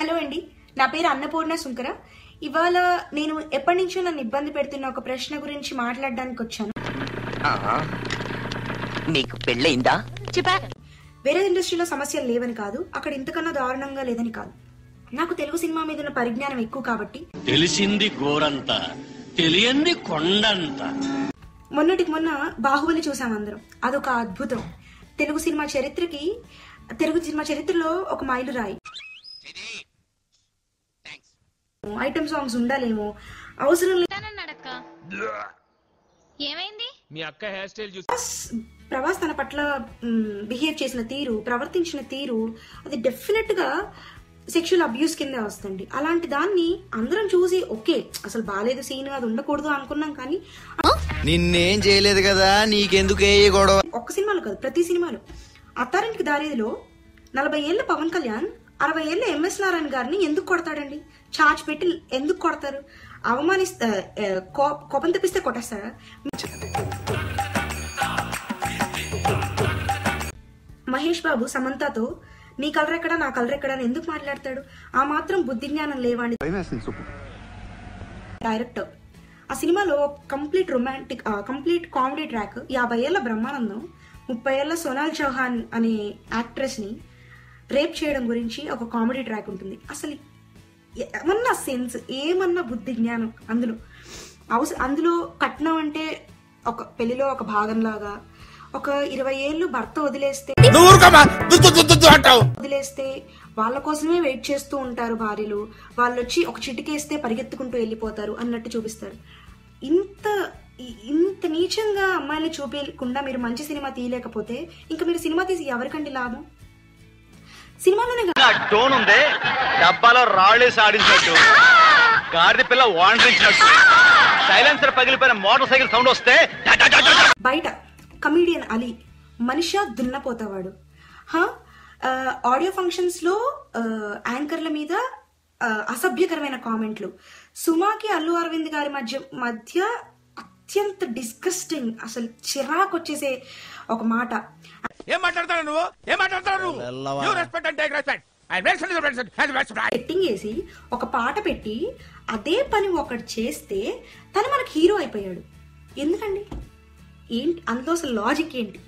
Hello అండి, నా పేరు అన్నపూర్ణ సుంకర. ఇవాళ నేను ఎప్పటి నుంచో నన్ను ఇబ్బంది పెడుతున్న ఒక ప్రశ్న గురించి మాట్లాడడానికి వచ్చాను. నీకు పెళ్ళయిందా? వేరే ఇండస్ట్రీలో సమస్యలు లేవని కాదు, అక్కడ ఇంతకన్నా దారుణంగా లేదని కాదు. నాకు తెలుగు సినిమా మీద ఉన్న పరిజ్ఞానం ఎక్కువ కాబట్టి తెలిసింది గోరంతా, తెలియంది కొండంత. మొన్నటికి మొన్న బాహుబలి చూసాం అందరం. అదొక అద్భుతం. తెలుగు సినిమా చరిత్రలో ఒక మైలురాయి. ఐటమ్ సాంగ్స్ ఉండాలేమో, అవసరం లేదు. ప్రభాస్ తన పట్ల బిహేవ్ చేసిన తీరు, ప్రవర్తించిన తీరు, అది డెఫినెట్ గా సెక్షువల్ అబ్యూస్ కింద వస్తుంది. అలాంటి దాన్ని అందరం చూసి ఓకే అసలు బాలేదు సీన్, అది ఉండకూడదు అనుకున్నాం. కానీ నిన్నేం చేయలేదు కదా, నీకెందుకే గొడవ? ఒక్క సినిమాలో కాదు, ప్రతి సినిమాలో. అత్తారింటికి దారేదిలో 40 ఏళ్ల పవన్ కళ్యాణ్ 60 ఏళ్ల ఎంఎస్ నారాయణ గారిని ఎందుకు కొడతాడండి? చార్జ్ పెట్టి ఎందుకు కొడతారు? అవమానిస్తే కోపం తెప్పిస్తే కొట్టేస్తారా? మహేష్ బాబు సమంతతో నీ కలర్ ఎక్కడా నా కలర్ ఎక్కడా అని ఎందుకు మాట్లాడతాడు? ఆ మాత్రం బుద్ధి జ్ఞానం లేవాడి డైరెక్టర్. ఆ సినిమాలో కంప్లీట్ కామెడీ ట్రాక్ 50 ఏళ్ల బ్రహ్మానందం 30 ఏళ్ల సోనాల్ చౌహాన్ అనే యాక్ట్రెస్ ని రేప్ చేయడం గురించి ఒక కామెడీ ట్రాక్ ఉంటుంది. అసలు ఏమన్నా సెన్స్, ఏమన్నా బుద్ధి జ్ఞానం అందులో కట్నం అంటే ఒక పెళ్లిలో ఒక భాగంలాగా, ఒక 20 ఏళ్ళు భర్త వదిలేస్తే వాళ్ళ కోసమే వెయిట్ చేస్తూ ఉంటారు భార్యలు. వాళ్ళు వచ్చి ఒక చిటికేస్తే పరిగెత్తుకుంటూ వెళ్ళిపోతారు అన్నట్టు చూపిస్తారు. ఇంత నీచంగా అమ్మాయిని చూపించకుండా మీరు మంచి సినిమా తీయలేకపోతే ఇంకా మీరు సినిమా తీసి ఎవరికండి లాభం? సినిమాలోనే టోన్ ఉంది, డబ్బాలో రాళ్లు సాడించినట్టు, గాడిద పిల్ల వాండ్రించినట్టు, సైలెన్సర్ పగిలిపోయిన మోటార్ సైకిల్ సౌండ్ వస్తే బయట కమీడియన్ అలీ మనిషా దున్నపోతావాడు. ఆడియో ఫంక్షన్స్ లో యాంకర్ల మీద అసభ్యకరమైన కామెంట్లు. సుమాకి అల్లు అరవింద్ గారి మధ్య అత్యంత డిస్గస్టింగ్, అసలు చిరాకు వచ్చేసే ఒక మాట. సెట్టింగ్ వేసి ఒక పాట పెట్టి అదే పని ఒకటి చేస్తే తను మనకి హీరో అయిపోయాడు. ఎందుకండి? ఏంటి అందులో అసలు లాజిక్ ఏంటి?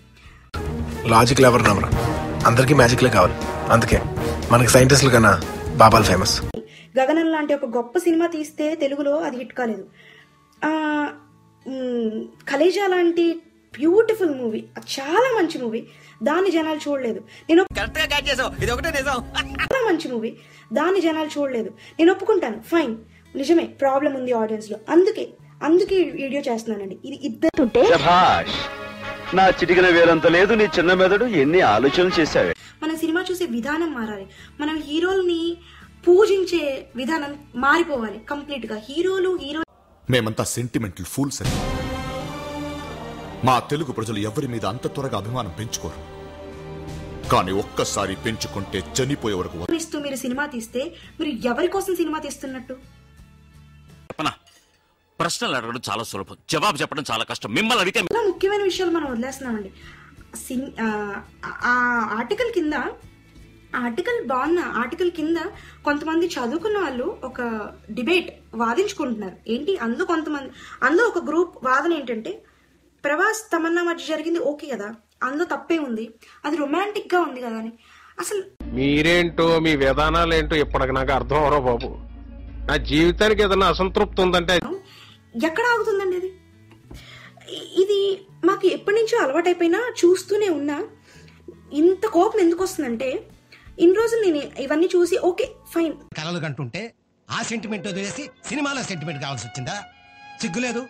లాజిక్ ఎవరు నమ్మరు, అందరికీ మ్యాజిక్లే కావాలి. అందుకే మనకి సైంటిస్టుల కన్నా బాబాలు ఫేమస్. గగనం లాంటి ఒక గొప్ప సినిమా తీస్తే తెలుగులో అది హిట్ కాలేదు. కలేజా లాంటి బ్యూటిఫుల్ మూవీ, చాలా మంచి మూవీ, దాన్ని జనాలు చూడలేదు. చాలా మంచి మూవీ, దాన్ని జనాలు చూడలేదు. నేను ఒప్పుకుంటాను, ఫైన్, నిజమే ప్రాబ్లం ఉంది ఆడియన్స్ లో. అందుకే వీడియో చేస్తున్నానండి. ఇది ఇద్దరు నా చిటికిన వేరంత లేదు, నీ చిన్న మెదడు ఎన్ని ఆలోచనలు చేశావే. మన సినిమా చూసే విధానం మారాలి. మనం హీరోల్ని పూజించే విధానం మారిపోవాలి కంప్లీట్ గా. మేమంతా సెంటిమెంటల్ ఫూల్స్ అని. మా తెలుగు ప్రజలు ఎవరి మీద అంత త్వరగా అభిమానం పెంచుకోరు, కానీ ఒక్కసారి పెంచుకుంటే చనిపోయే వరకు మీరు సినిమా తీస్తే మీరు ఎవరి కోసం సినిమా తీస్తున్నట్టు? ప్రశ్నలు అడగడం చాలా సులభం, జవాబు చెప్పడం చాలా కష్టం. మిమ్మల్ని అడిగితే చాలా ముఖ్యమైన విషయాలు మనం వదిలేస్తున్నామండి. ఆ ఆర్టికల్ కింద కొంతమంది చదువుకున్న వాళ్ళు ఒక డిబేట్ వాదించుకుంటున్నారు. ఏంటి అందులో ఒక గ్రూప్ వాదన ఏంటంటే, ప్రభాస్ తమన్నా మధ్య జరిగింది ఓకే కదా, అందులో తప్పే ఉంది, అది రొమాంటిక్ గా ఉంది కదా అని. అసలు మీరేంటో మీ విధానాలు ఏంటో ఇప్పటికి నాకు అర్థం అవరో బాబు. నా జీవితానికి ఏదైనా అసంతృప్తి ఉందంటే ఎక్కడ ఆగుతుందండి అది? ఇది మాకు ఎప్పటి నుంచో అలవాటైపోయినా చూస్తూనే ఉన్నా. ఇంత కోపం ఎందుకు వస్తుందంటే, ఇన్ని రోజులు నేను ఇవన్నీ చూసి ఓకే ఫైన్ కలలు కంటుంటే ఆ సెంటిమెంట్ వదిలేసి సినిమాలో సెంటిమెంట్ కావాల్సి వచ్చిందా? సిగ్గులేదు.